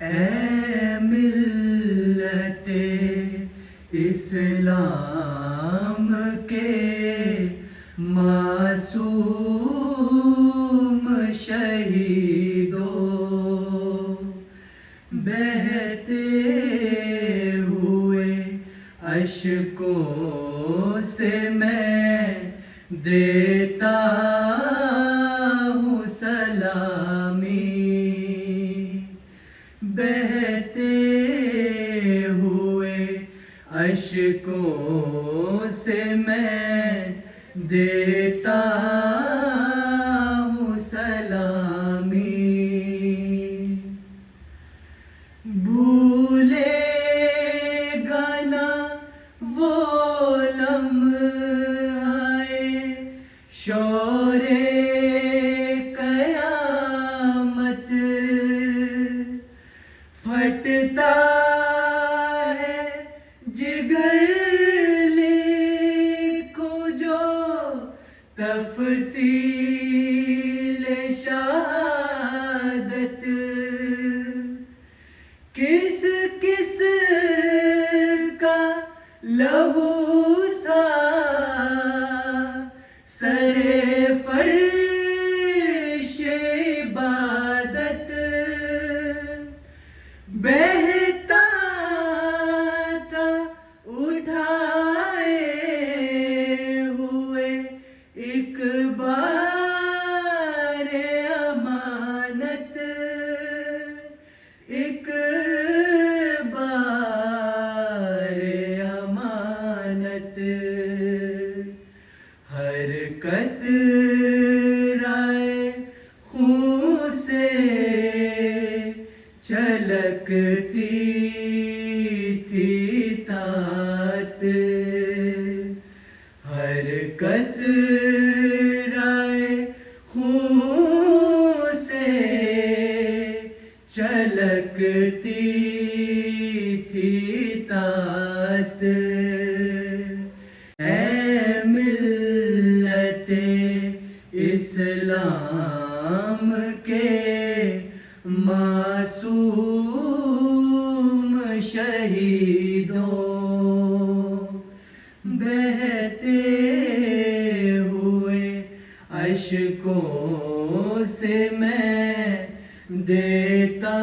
اے ملت اسلام کے معصوم شہیدوں، بہتے ہوئے اشکوں سے میں دیتا ہوں سلامی، بہتے ہوئے اشکوں سے میں دیتا ہوں سلامی۔ بھولے گا نہ وہ لمحہ شور قیامت، پھٹتا ہے جگر لکھو جو تفصیل شہادت، کس کس کا لہو تھا سرے فرش عبادت، بہتا تھا اٹھائے ہوئے ایک بار امانت، ایک بار امانت، حرکت رائے خون سے چھلکتی تھی طاعت، حرکت رائے خون سے چھلکتی تھی طاعت، اے ملت اسلام کے معصوم شہیدوں، بہتے ہوئے اشکوں سے میں دیتا